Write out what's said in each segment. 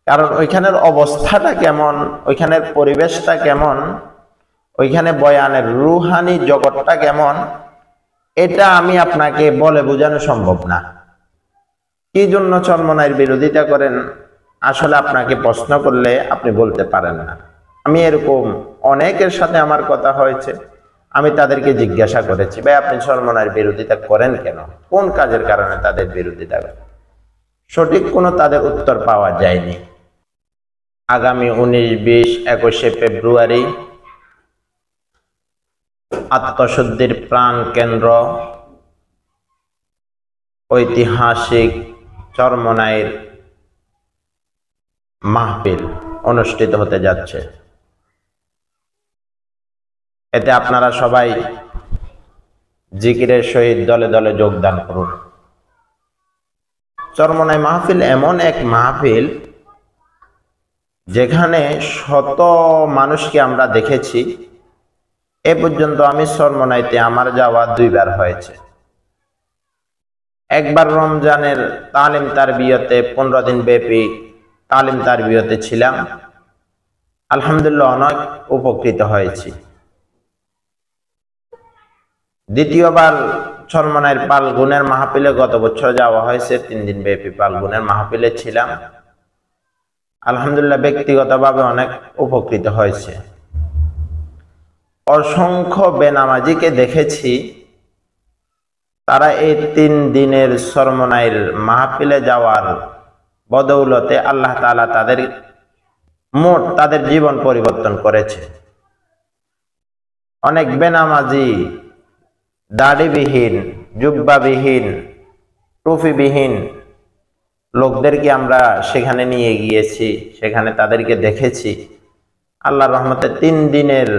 কারণ ওইখানের অবস্থাটা কেমন, ওইখানের পরিবেশটা কেমন, ওইখানে বয়ানের রুহানি জগৎটা কেমন, এটা আমি আপনাকে বলে বোঝানো সম্ভব না। কি জন্য চরমনাইয়ের বিরোধিতা করেন আসলে আপনাকে প্রশ্ন করলে আপনি বলতে পারেন না। আমি এরকম অনেকের সাথে আমার কথা হয়েছে, আমি তাদেরকে জিজ্ঞাসা করেছি, ভাই আপনি চরমনাইয়ের বিরোধিতা করেন কেন, কোন কাজের কারণে তাদের বিরোধিতা করেন? সঠিক কোনো তাদের উত্তর পাওয়া যায়নি। আগামী 19, 20, 21শে ফেব্রুয়ারি আত্মশুদ্ধির প্রাণ কেন্দ্র ঐতিহাসিক চরমনাইয়ের মাহফিল অনুষ্ঠিত হতে যাচ্ছে। এতে আপনারা সবাই জিকিরের সহিত দলে দলে যোগদান করুন। চরমনাই মাহফিল এমন এক মাহফিল যেখানে শত মানুষকে আমরা দেখেছি। এ পর্যন্ত আমি চরমনাইতে আমার যাওয়া 2 বার হয়েছে। একবার রমজানের তালিম তারবিয়তে 15 দিন ব্যাপী তালিম তারবিয়তে ছিলাম, আলহামদুলিল্লাহ অনেক উপকৃত হয়েছি। দ্বিতীয়বার চরমনাইয়ের পালগুনের মাহফিলে গত বছর যাওয়া হয়েছে, 3 দিন ব্যাপী পালগুনের মাহফিলে ছিলাম, আলহামদুলিল্লাহ ব্যক্তিগতভাবে অনেক উপকৃত হয়েছে। অসংখ্য বেনামাজিকে দেখেছি, তারা এই 3 দিনের চরমনাইয়ের মাহফিলে যাওয়ার বদৌলতে আল্লাহ তাআলা তাদের জীবন পরিবর্তন করেছে। অনেক বেনামাজি দাড়িবিহীন, জুব্বাবিহীন, টুপিবিহীন লোকদেরকে আমরা সেখানে নিয়ে গিয়েছি, সেখানে তাদেরকে দেখেছি। আল্লাহর রহমতে 3 দিনের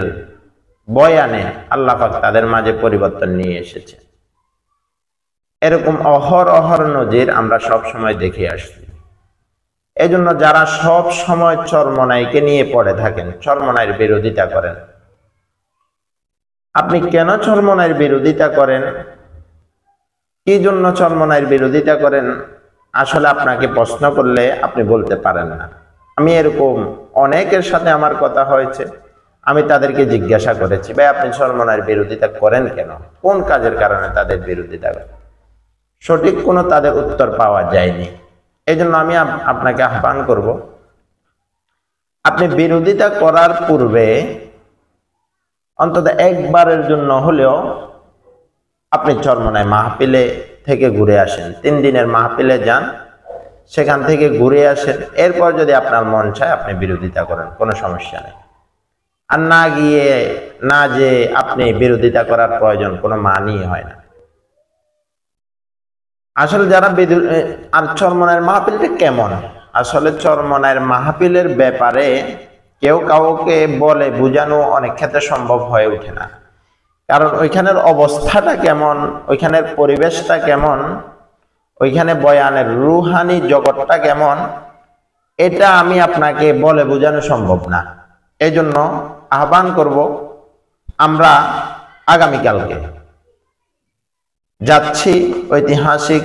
বয়ানে আল্লাহ পাক তাদের মাঝে পরিবর্তন নিয়ে এসেছে। এরকম অহরহ নজির আমরা সব সময় দেখে আসছি। এজন্য যারা সব সময় চরমনাইকে নিয়ে পড়ে থাকেন, চরমনাইয়ের বিরোধিতা করেন, আপনি কেন চরমনাইয়ের বিরোধিতা করেন, কি জন্য চরমনাইয়ের বিরোধিতা করেন আসলে আপনাকে প্রশ্ন করলে আপনি বলতে পারেন না। আমি এরকম অনেকের সাথে আমার কথা হয়েছে, আমি তাদেরকে জিজ্ঞাসা করেছি, ভাই আপনি চরমনাইয়ের বিরোধিতা করেন কেন, কোন কাজের কারণে তাদের বিরোধিতা করেন? সঠিক কোনো তাদের উত্তর পাওয়া যায়নি। এই জন্য আমি আপনাকে আহ্বান করব, আপনি বিরোধিতা করার পূর্বে অন্তত একবারের জন্য হলেও আপনি চরমনাই মাহফিলে থেকে ঘুরে আসেন। 3 দিনের মাহফিলে যান, সেখান থেকে ঘুরে আসেন। এরপর যদি আপনার মন চায় আপনি বিরোধিতা করেন, কোনো সমস্যা নেই। আর না যে আপনি বিরোধিতা করার প্রয়োজন কোনো মানেই হয় না। আসলে যারা আর চরমনাইয়ের মাহফিলটা কেমন, আসলে চরমনাইয়ের মাহফিলের ব্যাপারে কেউ কাউকে বলে বোঝানো অনেক ক্ষেত্রে সম্ভব হয়ে ওঠে না। কারণ ওইখানের অবস্থাটা কেমন, ওইখানের পরিবেশটা কেমন, ওইখানে বয়ানের রুহানি জগৎটা কেমন, এটা আমি আপনাকে বলে বোঝানো সম্ভব না। এজন্য আহ্বান করব, আমরা আগামীকালকে যাচ্ছি ঐতিহাসিক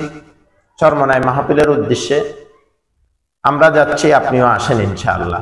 চরমনাই মাহফিলের উদ্দেশ্যে। আমরা যাচ্ছি, আপনিও আসেন ইনশাআল্লাহ।